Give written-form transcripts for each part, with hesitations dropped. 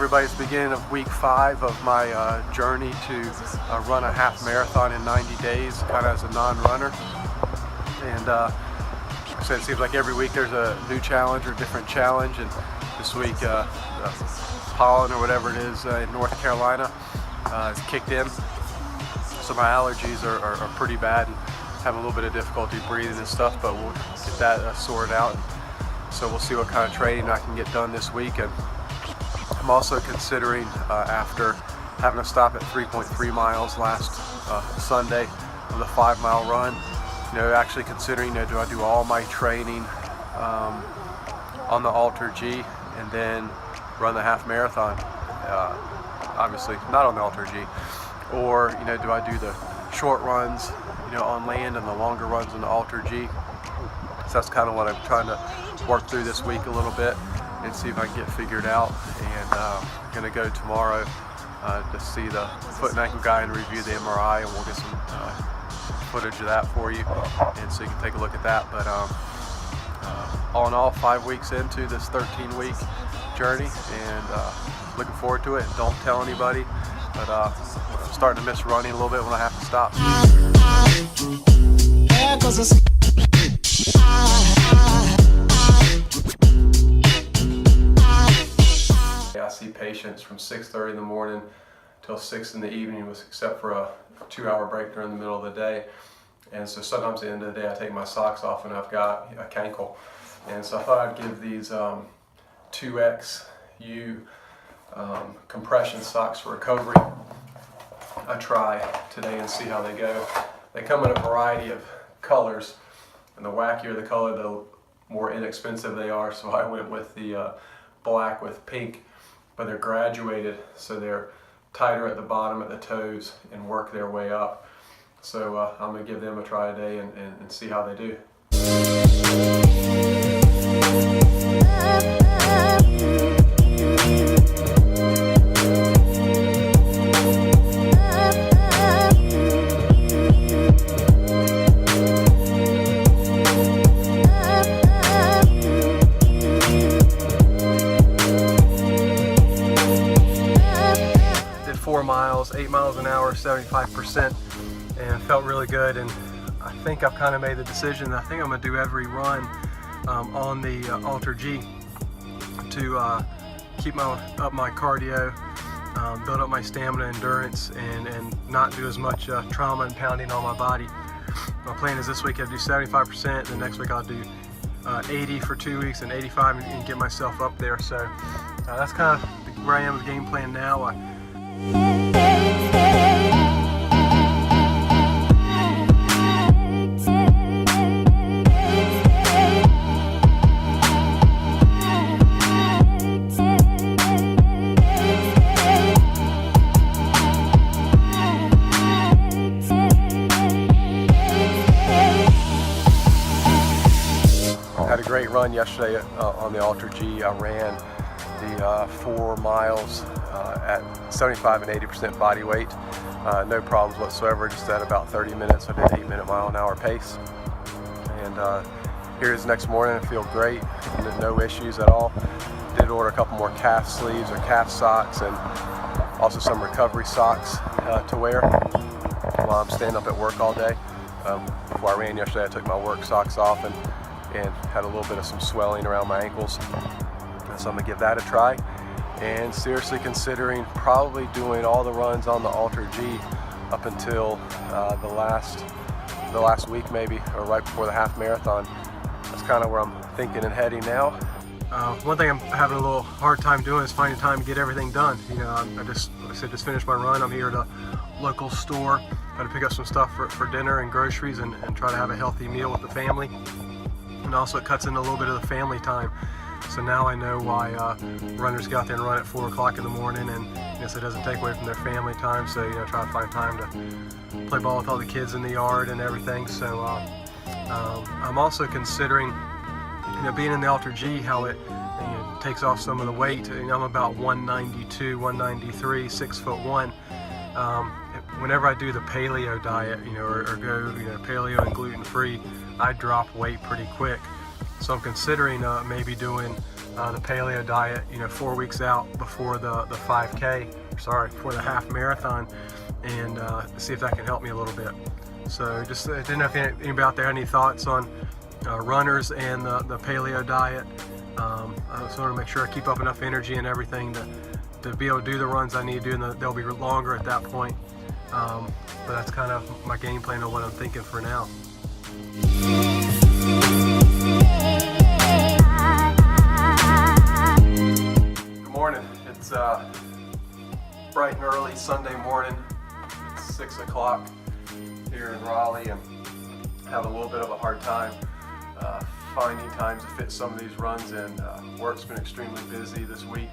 everybody. It's the beginning of week 5 of my journey to run a half marathon in 90 days, kind of as a non-runner. And so it seems like every week there's a new challenge or a different challenge. And this week, pollen or whatever it is in North Carolina has kicked in. So my allergies are pretty bad and having a little bit of difficulty breathing and stuff, but we'll get that sorted out. So we'll see what kind of training I can get done this week. And I'm also considering, after having to stop at 3.3 miles last Sunday on the 5-mile run, actually considering, do I do all my training on the AlterG and then run the half marathon? Obviously not on the AlterG. Or, do I do the short runs, on land and the longer runs on the AlterG? So that's kind of what I'm trying to work through this week a little bit and see if I can get figured out. And I'm going to go tomorrow to see the foot and ankle guy and review the MRI, and we'll get some footage of that for you, and so you can take a look at that. But all in all, 5 weeks into this 13-week journey, and looking forward to it. Don't tell anybody, but I'm starting to miss running a little bit when I have to stop. I see patients from 6:30 in the morning till 6 in the evening, except for a 2-hour break during the middle of the day. And so sometimes at the end of the day I take my socks off and I've got a cankle. And so I thought I'd give these 2XU compression socks for recovery a try today and see how they go. They come in a variety of colors, and the wackier the color, the more inexpensive they are. So I went with the black with pink, but they're graduated, so they're tighter at the bottom at the toes and work their way up. So I'm going to give them a try today and see how they do. Did 4 miles, 8 miles an hour, 75%, and felt really good. And I think I've kind of made the decision that I think I'm going to do every run on the AlterG to keep up my cardio, build up my stamina, endurance, and not do as much trauma and pounding on my body. My plan is this week I'll do 75%, the next week I'll do 80 for 2 weeks and 85 and get myself up there. So that's kind of where I am with the game plan now. Had a great run yesterday on the AlterG. I ran the 4 miles at 75 and 80% body weight. No problems whatsoever, just at about 30 minutes. I did 8-minute mile-an-hour pace. And here's next morning. I feel great, no issues at all. Did order a couple more calf sleeves or calf socks, and also some recovery socks to wear while I'm staying up at work all day. Before I ran yesterday, I took my work socks off and had a little bit of some swelling around my ankles. So I'm gonna give that a try, and seriously considering probably doing all the runs on the AlterG up until the last week maybe, or right before the half marathon. That's kind of where I'm thinking and heading now. One thing I'm having a little hard time doing is finding time to get everything done. I just finished my run. I'm here at a local store, trying to pick up some stuff for dinner and groceries, and try to have a healthy meal with the family. And also it cuts in a little bit of the family time. So now I know why runners get out there and run at 4 o'clock in the morning, and so it doesn't take away from their family time. So try to find time to play ball with all the kids in the yard and everything. So I'm also considering, being in the AlterG, how it takes off some of the weight. I'm about 192, 193, 6'1". Whenever I do the paleo diet, or go, paleo and gluten-free, I drop weight pretty quick. So I'm considering maybe doing the paleo diet, 4 weeks out before the 5K, before the half marathon, and see if that can help me a little bit. So just didn't know if anybody out there had any thoughts on runners and the paleo diet. I just want to make sure I keep up enough energy and everything to be able to do the runs I need to do, and they'll be longer at that point. But that's kind of my game plan on what I'm thinking for now. Good morning. It's bright and early Sunday morning. It's 6 o'clock here in Raleigh, and have a little bit of a hard time finding times to fit some of these runs in. Work's been extremely busy this week,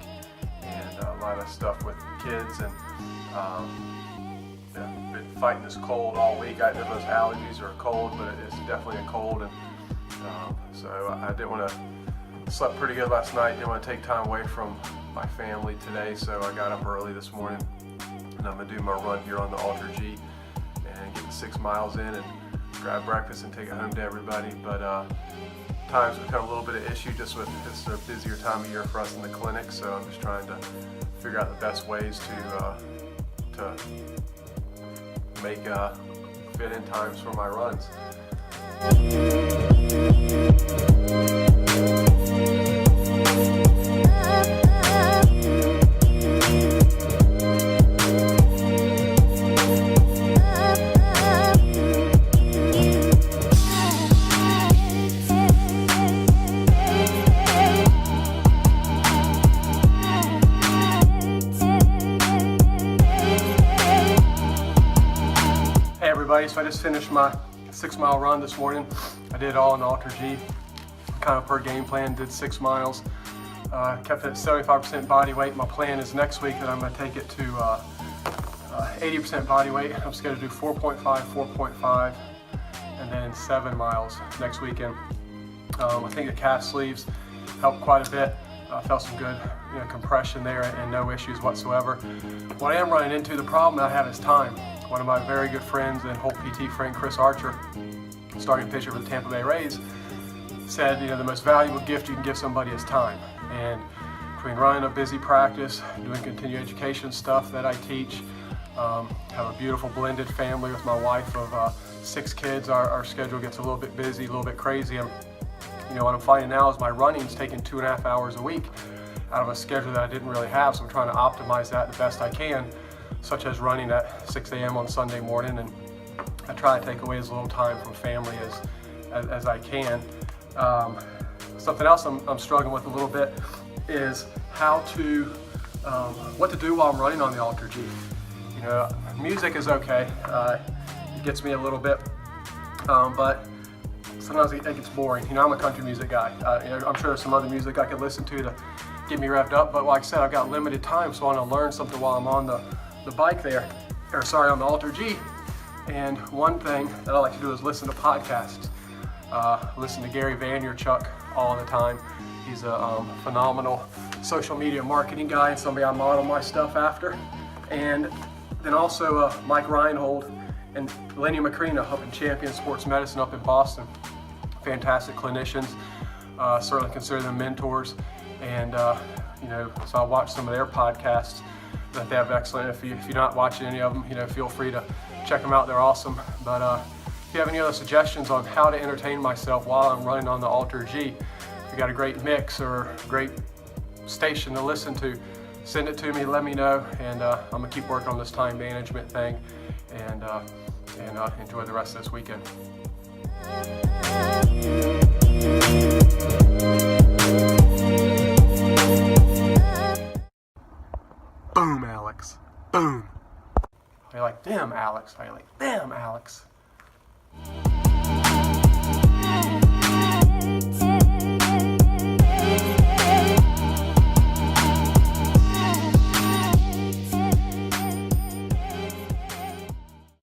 and a lot of stuff with kids, and been fighting this cold all week. I know those allergies are cold, but it's definitely a cold, and so I didn't want to. Slept pretty good last night. Didn't want to take time away from my family today, so I got up early this morning, and I'm gonna do my run here on the Alter G and get the 6 miles in and grab breakfast and take it home to everybody. But times become a little bit of issue just with it's a busier time of year for us in the clinic, so I'm just trying to figure out the best ways to make fit in times for my runs. So I just finished my 6 mile run this morning. I did it all in Alter G, kind of per game plan, did 6 miles. Kept it at 75% body weight. My plan is next week that I'm going to take it to 80% body weight. I'm scheduled to do 4.5, 4.5, and then 7 miles next weekend. I think the calf sleeves helped quite a bit. Felt some good compression there and no issues whatsoever. What I am running into, the problem I have is time. One of my very good friends and whole PT friend, Chris Archer, starting pitcher for the Tampa Bay Rays, said, the most valuable gift you can give somebody is time. And between running a busy practice, doing continuing education stuff that I teach, have a beautiful blended family with my wife of 6 kids, our schedule gets a little bit busy, a little bit crazy. And what I'm finding now is my running's taking 2.5 hours a week out of a schedule that I didn't really have, so I'm trying to optimize that the best I can, such as running at 6 a.m. on Sunday morning, and I try to take away as little time from family as I can. Something else I'm struggling with a little bit is what to do while I'm running on the Alter G. Music is okay. It gets me a little bit, but sometimes it gets boring. I'm a country music guy. I'm sure there's some other music I could listen to get me revved up, but like I said, I've got limited time, so I want to learn something while I'm on the bike there, on the Alter G. And one thing that I like to do is listen to podcasts. Listen to Gary Vaynerchuk all the time. He's a phenomenal social media marketing guy and somebody I model my stuff after. And then also Mike Reinhold and Lenny Macrina up in Champion Sports Medicine up in Boston. Fantastic clinicians. Certainly consider them mentors. And so I watch some of their podcasts that they have excellent. If you're not watching any of them, feel free to check them out. They're awesome. But if you have any other suggestions on how to entertain myself while I'm running on the Alter G, if you got a great mix or a great station to listen to, send it to me, let me know, and I'm gonna keep working on this time management thing, and enjoy the rest of this weekend. Boom, Alex. Boom. How you like, damn, Alex? How you like, damn, Alex?